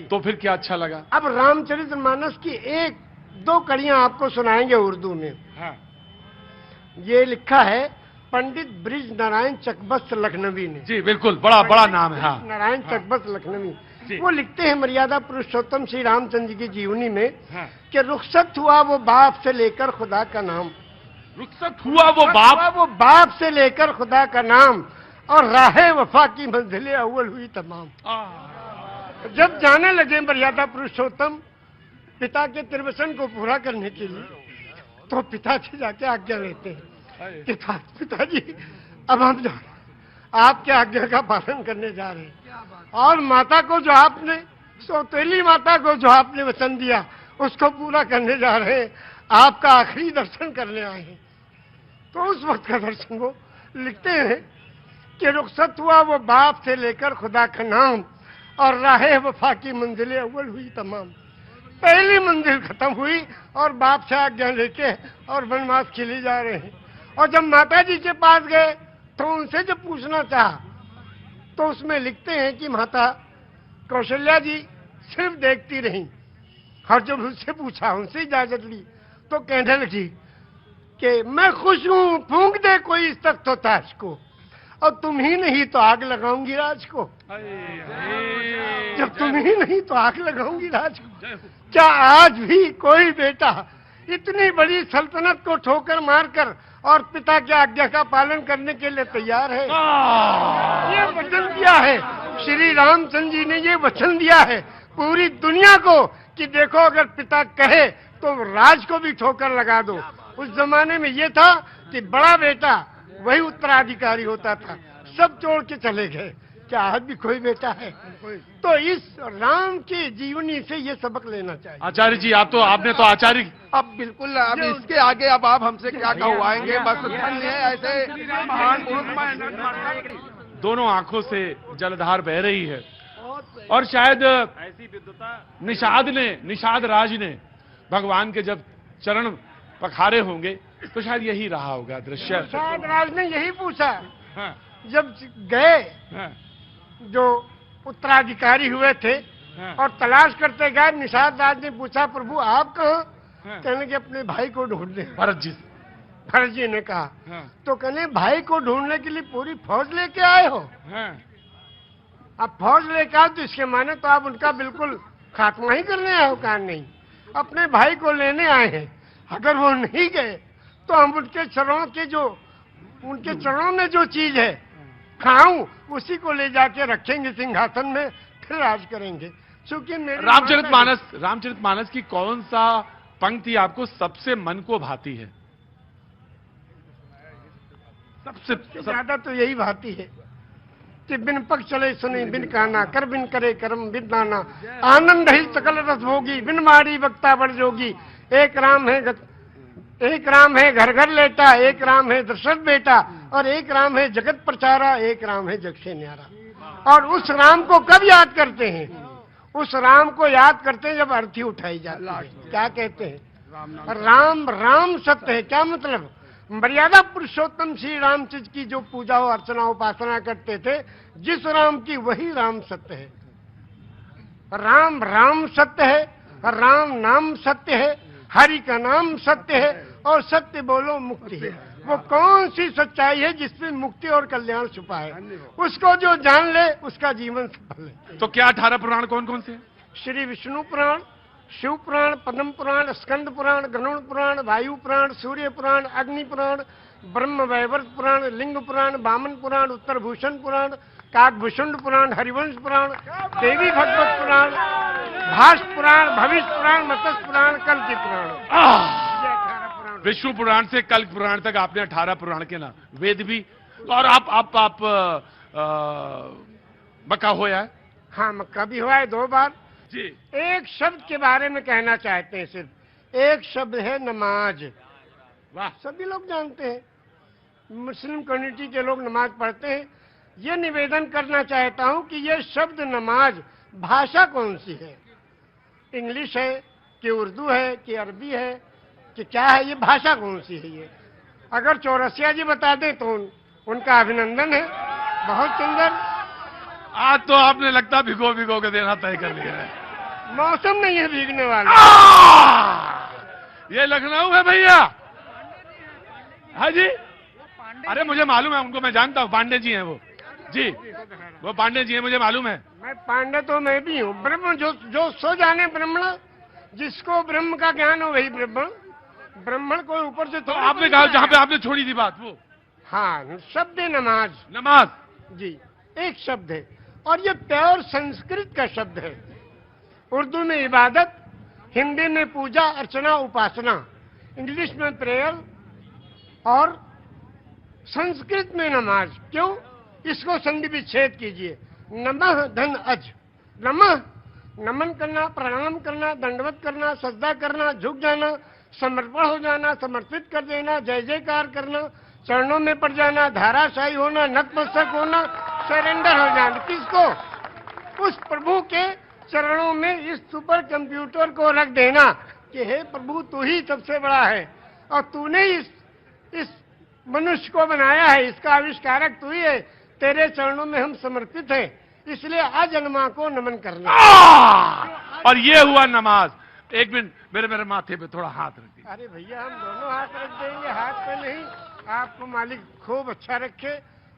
तो फिर क्या अच्छा लगा? अब रामचरितमानस की एक दो कड़ियां आपको सुनाएंगे उर्दू में। हाँ। ये लिखा है पंडित ब्रिज नारायण चकबस्त लखनवी ने। जी बिल्कुल, बड़ा बड़ा नाम है। हाँ। नारायण हाँ। चकबस्त लखनवी। वो लिखते हैं मर्यादा पुरुषोत्तम श्री रामचंद्र जी की जीवनी में। हाँ। कि रुखसत हुआ वो बाप से लेकर खुदा का नाम। रुखसत हुआ वो बाप से लेकर खुदा का नाम, और राहे वफा की मंजिलें अव्वल हुई तमाम। जब जाने लगे मर्यादा पुरुषोत्तम पिता के त्रिवचन को पूरा करने के लिए, तो पिता से जाके आज्ञा लेते हैं कि पिताजी अब हम जा आपके आज्ञा का पालन करने जा रहे हैं, और माता को जो आपने सौतेली माता को जो आपने वचन दिया उसको पूरा करने जा रहे हैं, आपका आखिरी दर्शन करने आए हैं। तो उस वक्त का दर्शन वो लिखते हैं कि रुखसत हुआ वो बाप से लेकर खुदा का नाम, और राहे वफा की मंजिलें अव्वल हुई तमाम। पहली मंजिल खत्म हुई और बाप से आज्ञा लेके और वनवास के लिए जा रहे हैं। और जब माता जी के पास गए तो उनसे जब पूछना चाहा तो उसमें लिखते हैं कि माता कौशल्या जी सिर्फ देखती रही, और जब उनसे पूछा, उनसे इजाजत ली, तो कहने लगी कि मैं खुश हूं, फूंक दे कोई इस तख्त तो ताज को, और तुम ही नहीं तो आग लगाऊंगी राज को। जब तुम ही नहीं तो आग लगाऊंगी राज को। क्या आज भी कोई बेटा इतनी बड़ी सल्तनत को ठोकर मारकर और पिता की आज्ञा का पालन करने के लिए तैयार है? ये वचन दिया है श्री रामचंद्र जी ने, ये वचन दिया है पूरी दुनिया को कि देखो अगर पिता कहे तो राज को भी ठोकर लगा दो। उस जमाने में ये था कि बड़ा बेटा वही उत्तराधिकारी होता था, सब छोड़ के चले गए। क्या आज भी कोई बेटा है? तो इस राम की जीवनी से ये सबक लेना चाहिए। आचार्य जी आपने तो आचार्य अब बिल्कुल, अब इसके आगे अब आप हमसे क्या कहवाएंगे? बस धन्य है ऐसे महान पुरुष। दोनों आंखों से जलधार बह रही है, और शायद निषाद राज ने भगवान के जब चरण पखारे होंगे तो शायद यही रहा होगा दृश्य। निषाद राज ने यही पूछा। हाँ। जब गए, हाँ। जो उत्तराधिकारी हुए थे, हाँ। और तलाश करते गए, निषाद राज ने पूछा प्रभु आप कहाँ? हाँ। कहने के अपने भाई को ढूंढने। भरत जी ने कहा। हाँ। तो कहने भाई को ढूंढने के लिए पूरी फौज लेके आए हो? हाँ। अब फौज लेके आओ तो इसके माने तो आप उनका बिल्कुल खात्मा ही करने आए हो? कहा नहीं, अपने भाई को लेने आए हैं। अगर वो नहीं गए तो हम उनके चरणों में जो चीज है खाऊं उसी को ले जाके रखेंगे सिंहासन में, फिर राज करेंगे। क्योंकि रामचरितमानस की कौन सा पंक्ति आपको सबसे मन को भाती है? सबसे ज्यादा तो यही भाती है कि बिन पग चले सुने बिन काना, कर बिन करे कर्म बिन दाना, आनंद ही सकल रस भोगी, बिन मारी वक्ता बड़ जोगी। एक राम है घर घर लेटा, एक राम है दशरथ बेटा, और एक राम है जगत प्रचारा, एक राम है जग से न्यारा। और उस राम को कब याद करते हैं? उस राम को याद करते हैं जब अर्थी उठाई जाती है। क्या कहते हैं? राम सत्य है। क्या मतलब? मर्यादा पुरुषोत्तम श्री रामचंद्र की जो पूजा और अर्चना उपासना करते थे, जिस राम की वही राम सत्य है। राम सत्य है, राम नाम सत्य है, हरि का नाम सत्य है, और सत्य बोलो मुक्ति है। वो कौन सी सच्चाई है जिसमें मुक्ति और कल्याण छुपा है? उसको जो जान ले उसका जीवन सफल है। तो क्या 18 पुराण कौन कौन से? श्री विष्णु पुराण, शिव पुराण, पद्म पुराण, स्कंद पुराण, गरुड़ पुराण, वायु पुराण, सूर्य पुराण, अग्नि पुराण, ब्रह्म वैवर्त पुराण, लिंग पुराण, वामन पुराण, उत्तर भूषण पुराण, काकभूषुंड पुराण, हरिवंश पुराण, देवी भगवत पुराण, भाष्य पुराण, भविष्य पुराण, मत्स्य पुराण, कल्कि पुराण। विष्णु पुराण से कल्क पुराण तक आपने 18 पुराण के नाम, वेद भी। और आप मक्का हुआ है? हाँ, मक्का भी हुआ है 2 बार जी। एक शब्द के बारे में कहना चाहते हैं, सिर्फ एक शब्द है नमाज। वाह, सभी लोग जानते हैं, मुस्लिम कम्युनिटी के लोग नमाज पढ़ते हैं। ये निवेदन करना चाहता हूं कि ये शब्द नमाज भाषा कौन सी है? इंग्लिश है कि उर्दू है कि अरबी है कि क्या है? ये भाषा कौन सी है? ये अगर चौरसिया जी बता दें तो उनका अभिनंदन है। बहुत सुंदर। आज तो आपने लगता भिगो के देना तय कर लिया है। मौसम नहीं है भीगने वाला। ये लखनऊ है भैया। हाँ जी, अरे मुझे मालूम है उनको, मैं जानता हूँ, पांडे जी हैं वो जी, वो पांडे जी हैं, मुझे मालूम है। मैं पांडे तो मैं भी हूँ। ब्रह्म जो सो जाने ब्रह्मण, जिसको ब्रह्म का ज्ञान हो वही ब्रह्मण। ब्राह्मण को ऊपर से तो आपने कहा जहां पे आपने छोड़ी थी बात वो, हाँ, शब्द है नमाज। नमाज जी, एक शब्द है और ये प्योर संस्कृत का शब्द है। उर्दू में इबादत, हिंदी में पूजा अर्चना उपासना, इंग्लिश में प्रेयर और संस्कृत में नमाज। क्यों? इसको संधि विच्छेद कीजिए। नमः धन अज। नमः नमन करना, प्रणाम करना, दंडवत करना, सजदा करना, झुक जाना, समर्पण हो जाना, समर्पित कर देना, जय जयकार करना, चरणों में पड़ जाना, धाराशाही होना, नतमस्तक होना, सरेंडर हो जाना। किसको? उस प्रभु के चरणों में इस सुपर कंप्यूटर को रख देना कि हे प्रभु, तू ही सबसे बड़ा है और तूने इस मनुष्य को बनाया है, इसका आविष्कारक तू ही है, तेरे चरणों में हम समर्पित हैं, इसलिए अजन्मा को नमन करना। और ये हुआ नमाज। एक मिनट, मेरे माथे पे थोड़ा हाथ रख दीजिए। अरे भैया, हम दोनों हाथ रख देंगे, हाथ पे नहीं। आपको मालिक खूब अच्छा रखे।